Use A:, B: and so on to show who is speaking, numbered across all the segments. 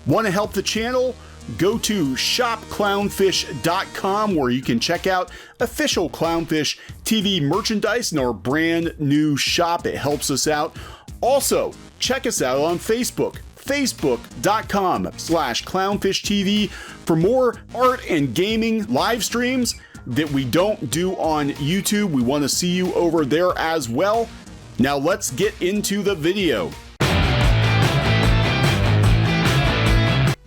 A: Want to help the channel? Go to shopclownfish.com where you can check out official Clownfish TV merchandise in our brand new shop. It helps us out. Also, check us out on Facebook, facebook.com/clownfishtv for more art and gaming live streams that we don't do on YouTube. We want to see you over there as well. Now let's get into the video.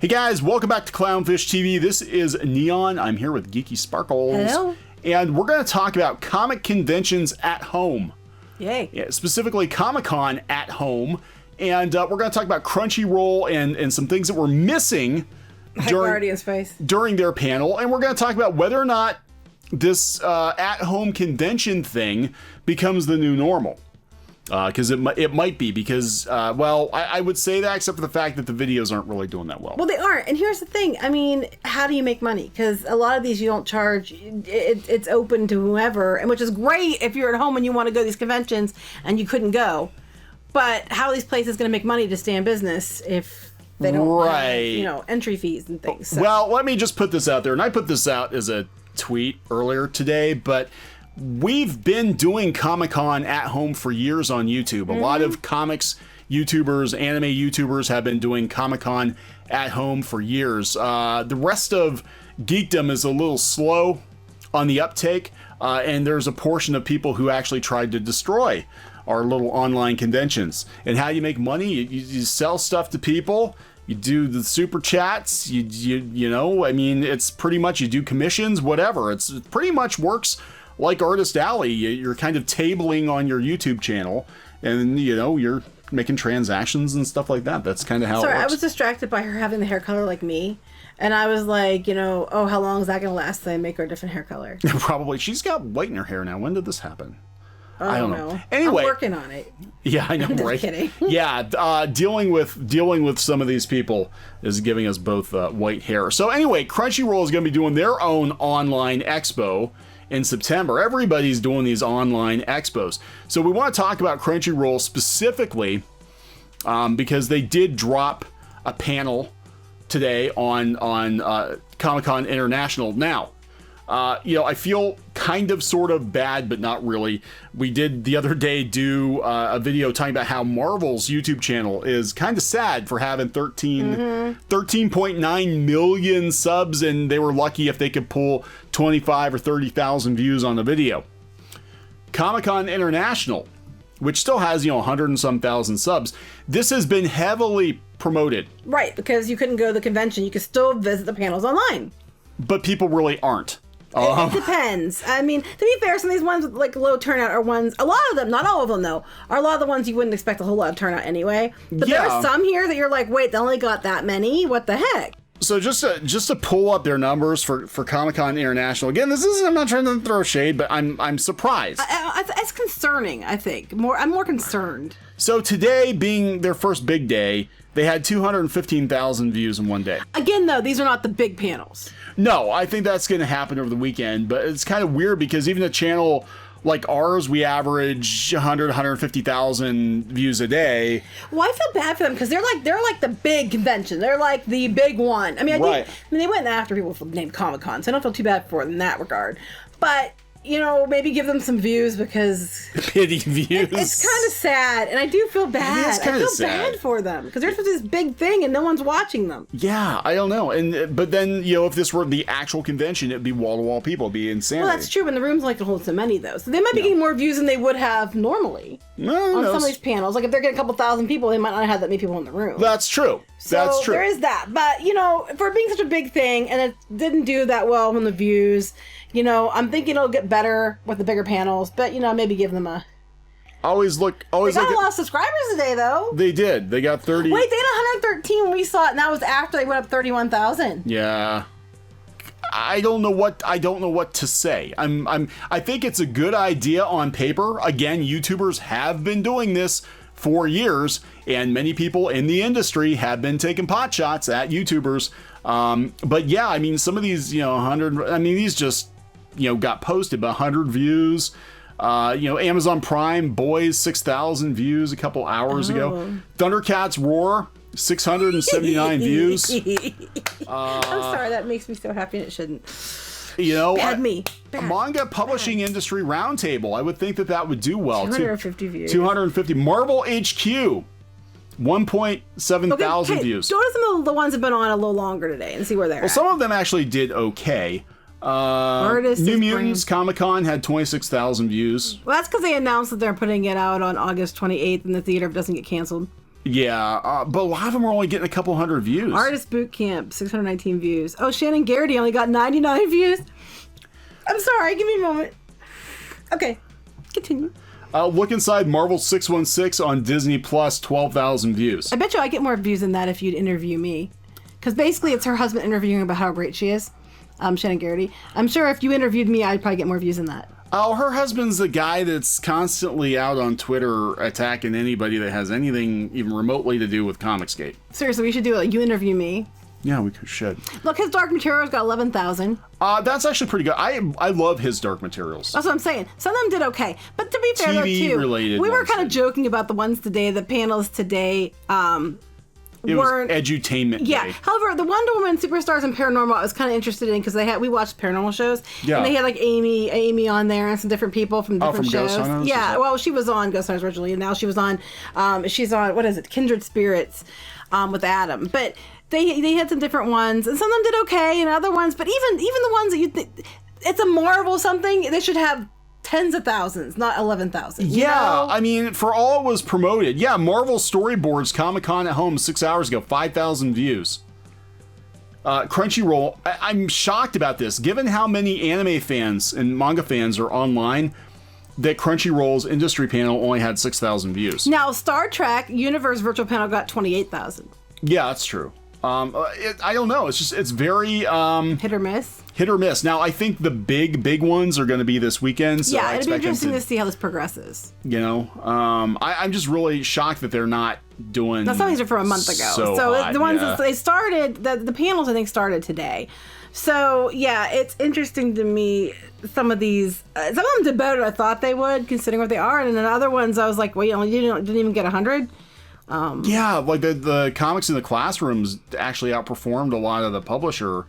A: Hey guys, welcome back to Clownfish TV. This is Kneon. I'm here with Geeky Sparkles.
B: Hello.
A: And we're going to talk about comic conventions at home.
B: Yay.
A: Yeah, specifically Comic-Con at home. And we're going to talk about Crunchyroll and some things that were missing during their panel. And we're going to talk about whether or not this at-home convention thing becomes the new normal. Because it might be, because, well, I would say that except for the fact that the videos aren't really doing that well.
B: Well, they aren't. And here's the thing. I mean, how do you make money? Because a lot of these you don't charge. It's open to whoever, and which is great if you're at home and you want to go to these conventions and you couldn't go. But how are these places going to make money to stay in business if they don't have, entry fees and things? So.
A: Well, let me just put this out there. And I put this out as a tweet earlier today, but we've been doing Comic-Con at home for years on YouTube. A lot of comics YouTubers, anime YouTubers have been doing Comic-Con at home for years. The rest of geekdom is a little slow on the uptake, and there's a portion of people who actually tried to destroy our little online conventions. And how do you make money? You sell stuff to people. You do the super chats. You know, I mean, it's pretty much you do commissions, whatever. It pretty much works like Artist Alley. You're kind of tabling on your YouTube channel, and you're making transactions and stuff like that. That's kind of how it works.
B: I was distracted by her having the hair color like me, and I was like, oh, how long is that going to last till I make her a different hair color?
A: Probably. She's got white in her hair now. When did this happen?
B: I don't know.
A: Anyway,
B: I'm working on it.
A: Yeah, I know,
B: I'm just
A: right?
B: kidding.
A: Yeah, dealing with some of these people is giving us both white hair. So anyway, Crunchyroll is going to be doing their own online expo in September. Everybody's doing these online expos. So we want to talk about Crunchyroll specifically because they did drop a panel today on Comic-Con International. Now, I feel kind of sort of bad, but not really. We did the other day do a video talking about how Marvel's YouTube channel is kind of sad for having 13.9 million subs, and they were lucky if they could pull 25 or 30,000 views on the video. Comic-Con International, which still has 100 and some thousand subs, this has been heavily promoted.
B: Right, because you couldn't go to the convention. You could still visit the panels online.
A: But people really aren't.
B: It depends. I mean, to be fair, some of these ones with like low turnout are ones, a lot of them, not all of them though, are a lot of the ones you wouldn't expect a whole lot of turnout anyway. But there are some here that you're like, wait, they only got that many? What the heck?
A: So just to pull up their numbers for Comic-Con International. Again, I'm not trying to throw shade, but I'm surprised.
B: It's concerning, I think. I'm more concerned.
A: So today being their first big day, they had 215,000 views in one day.
B: Again, though, these are not the big panels.
A: No, I think that's going to happen over the weekend, but it's kind of weird because even a channel like ours, we average 150,000 views a day.
B: Well, I feel bad for them because they're like the big convention. They're like the big one. I mean, they went after people named Comic-Con, so I don't feel too bad for them in that regard. But maybe give them some views because
A: pity views.
B: It's kind of sad, and I do feel bad. I feel bad for them because they're supposed to do this big thing and no one's watching them.
A: Yeah, I don't know. But then if this were the actual convention, it'd be wall to wall people. It'd be insanity.
B: Well, that's true. And the rooms like to hold so many though, so they might be getting more views than they would have normally on some of these panels. Like if they're getting a couple thousand people, they might not have that many people in the room.
A: That's true. That's true.
B: There is that. But for it being such a big thing, and it didn't do that well on the views. I'm thinking it'll get better with the bigger panels, but maybe give them a.
A: Always
B: they got a lot of subscribers today, though.
A: They did. They got 30.
B: Wait, they had 113 when we saw it, and that was after they went up 31,000.
A: Yeah. I don't know what to say. I think it's a good idea on paper. Again, YouTubers have been doing this for years, and many people in the industry have been taking pot shots at YouTubers. But yeah, I mean, some of these, 100. I mean, these just got posted, but 100 views. Amazon Prime Boys 6,000 views a couple hours ago. Thundercats Roar 679 views.
B: I'm sorry, that makes me so happy and it shouldn't.
A: You know,
B: Bad me. Bad.
A: Manga Publishing Industry Roundtable. I would think that would do well.
B: 250 views.
A: 250. Marvel HQ. 1.7 thousand views.
B: Go to some of the ones that have been on a little longer today and see where they're at.
A: Some of them actually did okay. New Mutants Comic-Con had 26,000 views.
B: Well, that's because they announced that they're putting it out on August 28th in the theater if it doesn't get canceled.
A: Yeah, but a lot of them are only getting a couple hundred views.
B: Artist Boot Camp, 619 views. Oh, Shannon Garrity only got 99 views. I'm sorry, give me a moment. Okay, continue.
A: Look inside Marvel 616 on Disney Plus, 12,000 views.
B: I bet you I get more views than that if you'd interview me. Because basically it's her husband interviewing about how great she is. Shannon Garrity. I'm sure if you interviewed me, I'd probably get more views than that.
A: Oh, her husband's the guy that's constantly out on Twitter attacking anybody that has anything even remotely to do with Comicsgate.
B: Seriously, we should do it. You interview me.
A: Yeah, we should.
B: Look, his Dark Materials got 11,000.
A: That's actually pretty good. I love his Dark Materials.
B: That's what I'm saying. Some of them did okay. But to be fair, though, too,
A: related
B: we were kind of joking about the ones today, the panels today,
A: it weren't edutainment
B: yeah
A: day.
B: However, the Wonder Woman Superstars and Paranormal I was kind of interested in because we watched paranormal shows.
A: Yeah.
B: And they had like Amy on there and some different people from different shows.
A: Ghost Hunters,
B: yeah, well, she was on Ghost Hunters originally and now she's on what is it, Kindred Spirits with Adam. But they had some different ones and some of them did okay and other ones, but even the ones that you think it's a Marvel something, they should have tens of thousands, not 11,000.
A: Yeah, I mean, for all it was promoted. Yeah, Marvel Storyboards Comic-Con at Home 6 hours ago, 5,000 views. Crunchyroll, I'm shocked about this. Given how many anime fans and manga fans are online, that Crunchyroll's industry panel only had 6,000 views.
B: Now, Star Trek Universe Virtual Panel got 28,000.
A: Yeah, that's true. I don't know. It's very
B: hit or miss.
A: Hit or miss. Now, I think the big ones are going to be this weekend. So
B: yeah, it'd be interesting to see how this progresses.
A: You know, I'm just really shocked that they're not doing.
B: Now, some of these are from a month ago. So hot, the ones that they started, the panels I think started today. So yeah, it's interesting to me. Some of these, some of them did better than I thought they would, considering what they are, and then other ones I was like, well, you didn't even get 100.
A: Yeah, like the comics in the classrooms actually outperformed a lot of the publisher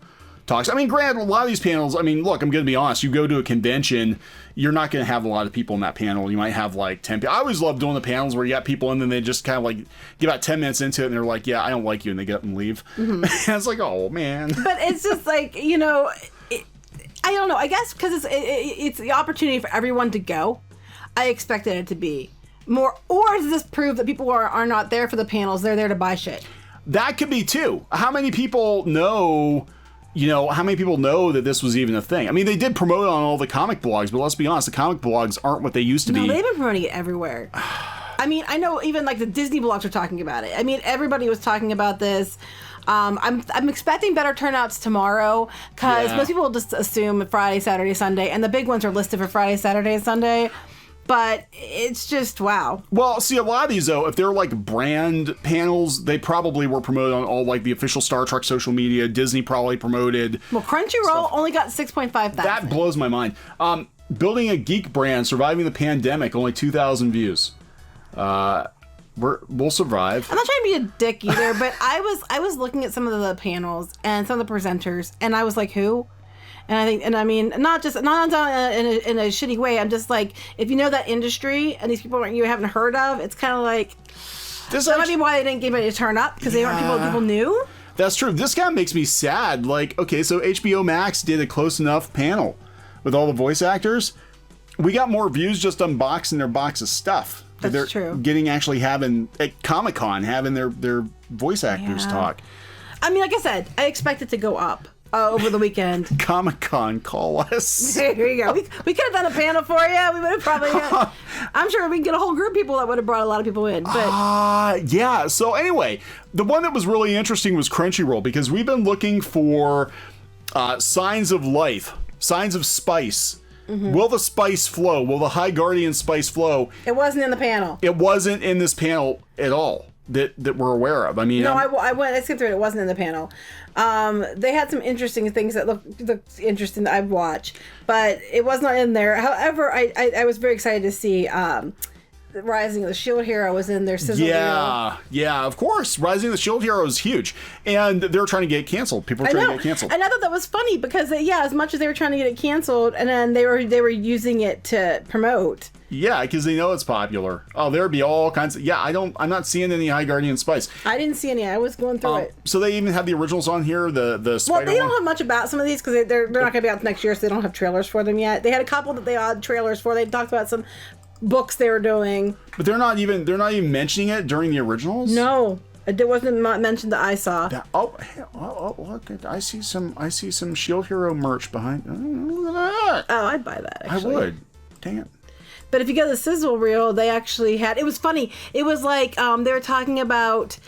A: talks. I mean, granted, a lot of these panels, I mean, look, I'm going to be honest, you go to a convention, you're not going to have a lot of people in that panel. You might have like 10 people. I always love doing the panels where you got people and then they just kind of like get about 10 minutes into it and they're like, yeah, I don't like you, and they get up and leave. Mm-hmm. And it's like, oh, man.
B: But it's just like, you know, I don't know, I guess because it's the opportunity for everyone to go. I expected it to be more, or does this prove that people are not there for the panels, they're there to buy shit?
A: That could be too. How many people know, how many people know that this was even a thing? I mean, they did promote it on all the comic blogs, but let's be honest, the comic blogs aren't what they used to be.
B: No, they've been promoting it everywhere. I mean, I know even like the Disney blogs are talking about it. I mean, everybody was talking about this. I'm expecting better turnouts tomorrow because most people will just assume Friday, Saturday, Sunday, and the big ones are listed for Friday, Saturday, and Sunday. But it's just, wow. Well,
A: see, a lot of these, though, if they're like brand panels, they probably were promoted on all like the official Star Trek social media. Disney probably promoted.
B: Well, Crunchyroll only got 6.5 thousand.
A: That blows my mind. Building a geek brand, surviving the pandemic, only 2,000 views. We'll survive.
B: I'm not trying to be a dick either, but I was looking at some of the panels and some of the presenters, and I was like, who? And I mean, not in a shitty way. I'm just like, if you know that industry and these people you haven't heard of, it's kind of like that might be why they didn't get anybody to turn up because they aren't people knew.
A: That's true. This kind of makes me sad. Like, okay, so HBO Max did a close enough panel with all the voice actors. We got more views just unboxing their box of stuff.
B: That's true.
A: Having at Comic-Con having their voice actors talk.
B: I mean, like I said, I expect it to go up. Over the weekend.
A: Comic-Con, call us.
B: Here you go. We could have done a panel for you. We would have probably I'm sure we can get a whole group of people that would have brought a lot of people in. But
A: yeah. So anyway, the one that was really interesting was Crunchyroll because we've been looking for signs of life, signs of spice. Mm-hmm. Will the spice flow? Will the High Guardian spice flow?
B: It wasn't in the panel.
A: It wasn't in this panel at all. That we're aware of. I mean,
B: no, I skipped through it. It wasn't in the panel. They had some interesting things that looked interesting that I'd watch, but it was not in there. However, I was very excited to see Rising of the Shield Hero was in their sizzle reel.
A: Yeah, of course. Rising of the Shield Hero is huge. And they're trying to get it canceled. People are trying to get it canceled.
B: And I thought that was funny because, as much as they were trying to get it canceled, and then they were using it to promote.
A: Yeah, because they know it's popular. Oh, there'd be all kinds of... Yeah, I'm not seeing any High Guardian Spice.
B: I didn't see any. I was going through it.
A: So they even have the originals on here, the Spider
B: Well, they don't have much about some of these because they're not going to be out next year, so they don't have trailers for them yet. They had a couple that they had trailers for. They talked about some books they were doing.
A: But they're not even mentioning it during the originals?
B: No. It wasn't mentioned that I saw.
A: Look! I see some Shield Hero merch behind. Look at that!
B: Oh, I'd buy that. Actually,
A: I would. Dang it!
B: But if you go to the sizzle reel, they actually had. It was funny. It was like they were talking about.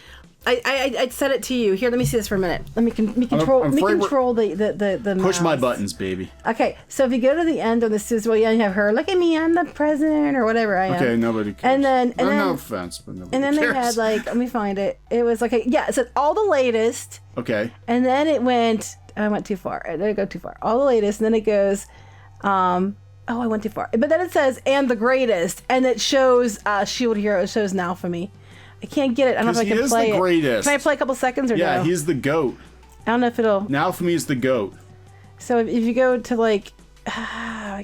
B: I said it to you. Here, let me see this for a minute. Let me control the
A: push my
B: mouse.
A: buttons, baby.
B: Okay, so if you go to the end of the sizzle, you have her. Look at me, I'm the president, or whatever I am.
A: Okay, nobody cares.
B: And then
A: no offense, but nobody
B: and then
A: cares.
B: they had let me find it. It was like it said all the latest.
A: Okay.
B: And then it went. I went too far. I didn't go too far. All the latest, and then it goes. I went too far. But then it says and the greatest, and it shows Shield Hero. It shows now for me. I can't get it. I don't know if I can play it.
A: Greatest.
B: Can I play a couple seconds or no?
A: Yeah, he's the GOAT.
B: I don't know if it'll.
A: Now for me, is the GOAT.
B: So if you go to it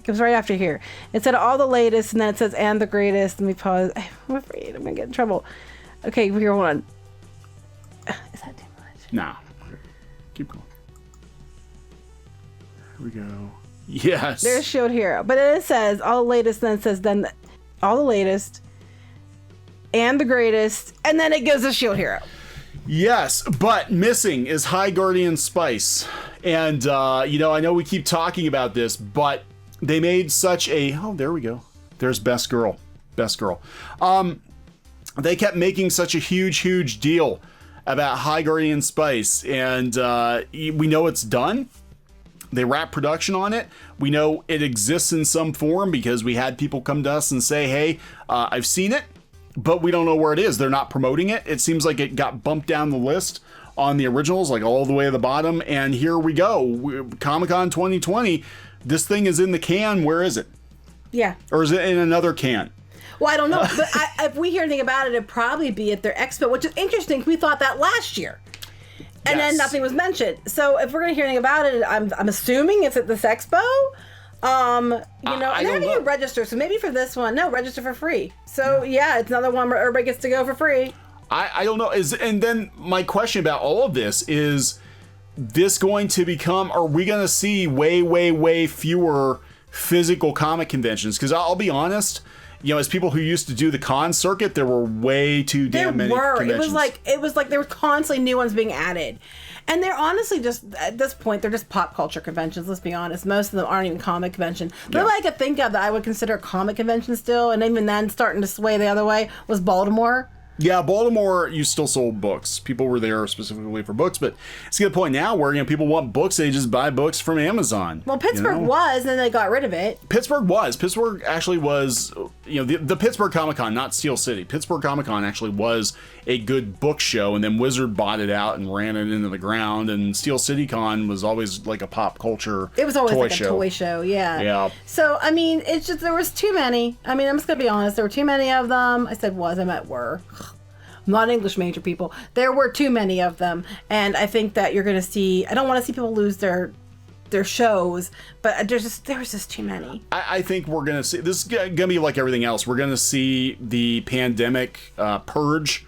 B: goes right after here. It said all the latest, and then it says and the greatest. Let me pause. I'm afraid I'm gonna get in trouble. Okay, here, hold on. Is that too much?
A: Nah. Keep going. Here we go. Yes.
B: There's Shield Hero, but then it says all the latest. Then it says all the latest. And the greatest, and then it goes to Shield Hero.
A: Yes, but missing is High Guardian Spice. And, I know we keep talking about this, but they made such a... Oh, there we go. There's Best Girl. Best Girl. They kept making such a huge deal about High Guardian Spice, and we know it's done. They wrap production on it. We know it exists in some form because we had people come to us and say, hey, I've seen it. But we don't know where it is. They're not promoting it. It seems like it got bumped down the list on the originals, like all the way to the bottom. And here we go. Comic-Con 2020. This thing is in the can. Where is it?
B: Yeah.
A: Or is it in another can?
B: Well, I don't know. But if we hear anything about it, it'd probably be at their expo, which is interesting. We thought that last year. And then nothing was mentioned. So if we're going to hear anything about it, I'm assuming it's at this expo. And they're having you register, so maybe for this one, register for free. So it's another one where everybody gets to go for free.
A: I don't know. And then my question about all of this is this going to become? Are we going to see way fewer physical comic conventions? Because I'll be honest. As people who used to do the con circuit, there were way too damn many conventions.
B: It was like there were constantly new ones being added. And they're honestly just, at this point, they're just pop culture conventions, let's be honest. Most of them aren't even comic conventions. The only I could think of that I would consider a comic convention still, and even then starting to sway the other way, was Baltimore. Yeah,
A: Baltimore, you still sold books. People were there specifically for books, but it's to the point now where people want books, they just buy books from Amazon.
B: Well, Pittsburgh was, and then they got rid of it.
A: Pittsburgh actually was, the Pittsburgh Comic-Con, not Steel City. Pittsburgh Comic-Con actually was a good book show, and then Wizard bought it out and ran it into the ground, and Steel City Con was always like a pop culture
B: It was always
A: toy
B: like
A: show.
B: a toy show, yeah.
A: Yeah.
B: So, it's just, there was too many. I'm just going to be honest, there were too many of them. I said was, I meant were. I'm not English major people. There were too many of them, and I think that you're going to see. I don't want to see people lose their shows, but there was just too many.
A: I think we're going to see this is going to be like everything else. We're going to see the pandemic purge.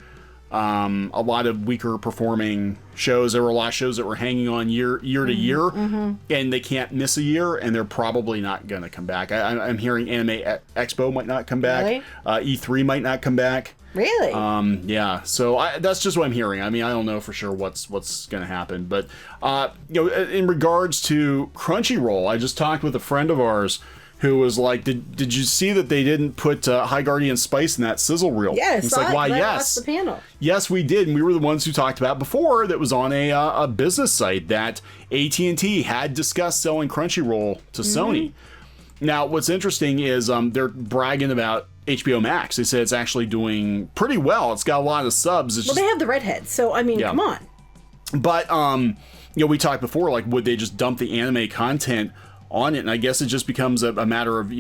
A: A lot of weaker performing shows. There were a lot of shows that were hanging on year to year, and they can't miss a year, and they're probably not going to come back. I'm hearing Anime Expo might not come back.
B: Really?
A: E3 might not come back.
B: Really?
A: Yeah. So that's just what I'm hearing. I don't know for sure what's going to happen, but in regards to Crunchyroll, I just talked with a friend of ours who was like, "Did you see that they didn't put High Guardian Spice in that sizzle reel?"
B: Yes.
A: It's like, why? Yes.
B: The panel.
A: Yes, we did, and we were the ones who talked about before that was on a business site that AT&T had discussed selling Crunchyroll to Sony. Now, what's interesting is they're bragging about HBO Max. They said it's actually doing pretty well. It's got a lot of subs.
B: They have the redheads, so come on.
A: But we talked before, like, would they just dump the anime content on it? And I guess it just becomes a matter of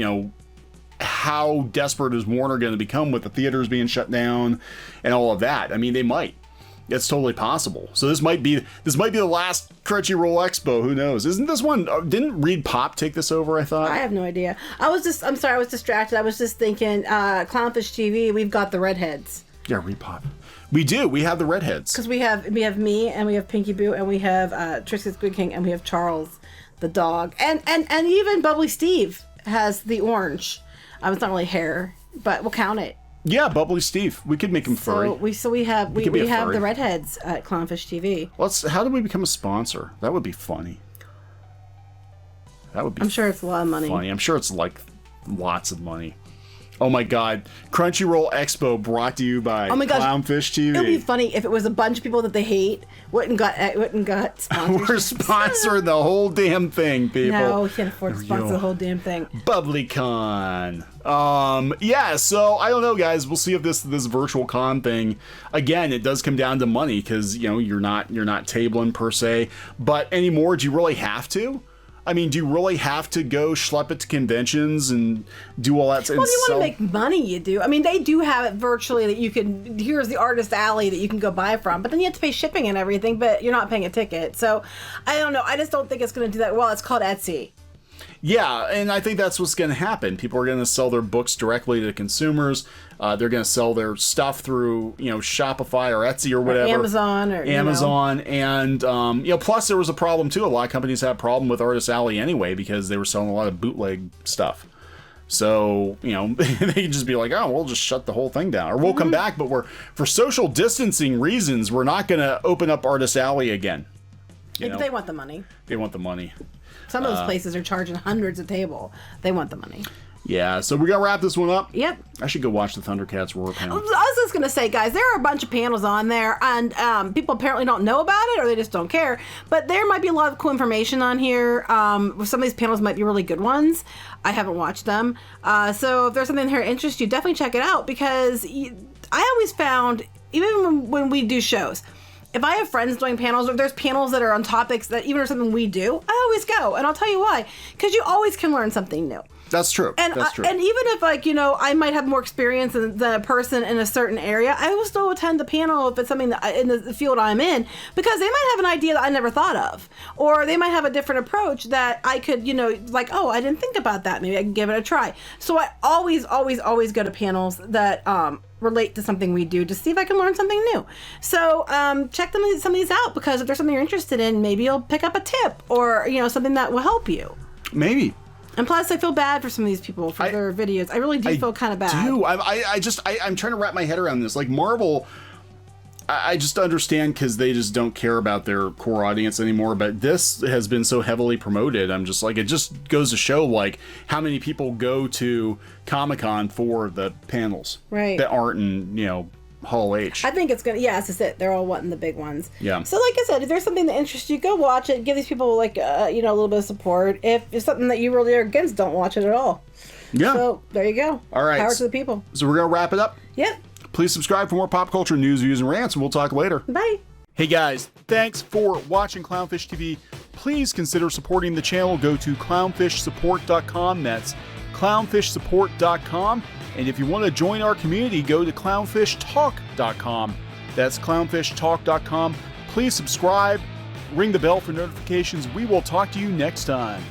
A: how desperate is Warner going to become with the theaters being shut down and all of that. I mean, they might. It's totally possible. So this might be the last Crunchyroll Expo. Who knows? Isn't this one? Didn't Reed Pop take this over? I thought.
B: I have no idea. I'm sorry. I was distracted. I was just thinking, Clownfish TV. We've got the redheads.
A: Yeah, Reed Pop. We do. We have the redheads.
B: Because we have me, and we have Pinky Boo, and we have Tristan Squid King, and we have Charles the dog, and even Bubbly Steve has the orange. It's not really hair, but we'll count it.
A: Yeah, Bubbly Steve. We could make him furry.
B: We have the redheads at Clownfish TV.
A: How do we become a sponsor? That would be funny. That would be.
B: I'm sure it's a lot of money.
A: Funny. I'm sure it's like lots of money. Oh my God! Crunchyroll Expo brought to you by Clownfish TV.
B: It would be funny if it was a bunch of people that they hate went and got sponsorships.
A: We're sponsoring the whole damn thing, people.
B: No, we can't afford to sponsor the whole damn thing.
A: BubblyCon. Yeah. So I don't know, guys. We'll see if this virtual con thing. Again, it does come down to money because you're not tabling per se. But anymore, do you really have to? I mean, do you really have to go schlep it to conventions and do all that?
B: Well, if you want to make money, you do. I mean, they do have it virtually that you can, here's the artist alley that you can go buy from, but then you have to pay shipping and everything, but you're not paying a ticket. So, I don't know. I just don't think it's going to do that well. It's called Etsy.
A: Yeah, and I think that's what's going to happen. People are going to sell their books directly to consumers. They're going to sell their stuff through, Shopify or Etsy or whatever.
B: Amazon.
A: And, plus there was a problem too. A lot of companies had a problem with Artist Alley anyway because they were selling a lot of bootleg stuff. So, they could just be like, oh, we'll just shut the whole thing down. Or we'll come back, but for social distancing reasons, we're not going to open up Artist Alley again.
B: They want the money.
A: They want the money.
B: Some of those places are charging hundreds a table. They want the money.
A: Yeah, so we're going to wrap this one up.
B: Yep.
A: I should go watch the Thundercats Roar panel.
B: I was just going to say, guys, there are a bunch of panels on there, and people apparently don't know about it, or they just don't care. But there might be a lot of cool information on here. Some of these panels might be really good ones. I haven't watched them. So if there's something here that interests you, definitely check it out, because I always found, even when we do shows, if I have friends doing panels, or if there's panels that are on topics that even are something we do, I always go. And I'll tell you why. Because you always can learn something new.
A: That's true. That's true.
B: And even if, I might have more experience than a person in a certain area, I will still attend the panel if it's something that in the field I'm in, because they might have an idea that I never thought of. Or they might have a different approach that I could, I didn't think about that. Maybe I can give it a try. So I always, always, always go to panels that relate to something we do to see if I can learn something new. So check some of these out, because if there's something you're interested in, maybe you'll pick up a tip or, something that will help you.
A: Maybe.
B: And plus, I feel bad for some of these people for their videos. I really do feel kind of bad.
A: I'm trying to wrap my head around this. Like Marvel, I just understand because they just don't care about their core audience anymore. But this has been so heavily promoted. I'm just like, it just goes to show like how many people go to Comic-Con for the panels,
B: right?
A: That aren't in Hall H.
B: I think it's gonna. Yeah, that's it. They're all wanting the big ones.
A: Yeah.
B: So, like I said, if there's something that interests you, go watch it. Give these people a little bit of support. If it's something that you really are against, don't watch it at all.
A: Yeah.
B: So there you go.
A: All right.
B: Power to the people.
A: So we're gonna wrap it up.
B: Yep.
A: Please subscribe for more pop culture news, views, and rants, and we'll talk later.
B: Bye.
A: Hey guys, thanks for watching Clownfish TV. Please consider supporting the channel. Go to clownfishsupport.com. That's clownfishsupport.com. And if you want to join our community, go to clownfishtalk.com. That's clownfishtalk.com. Please subscribe, ring the bell for notifications. We will talk to you next time.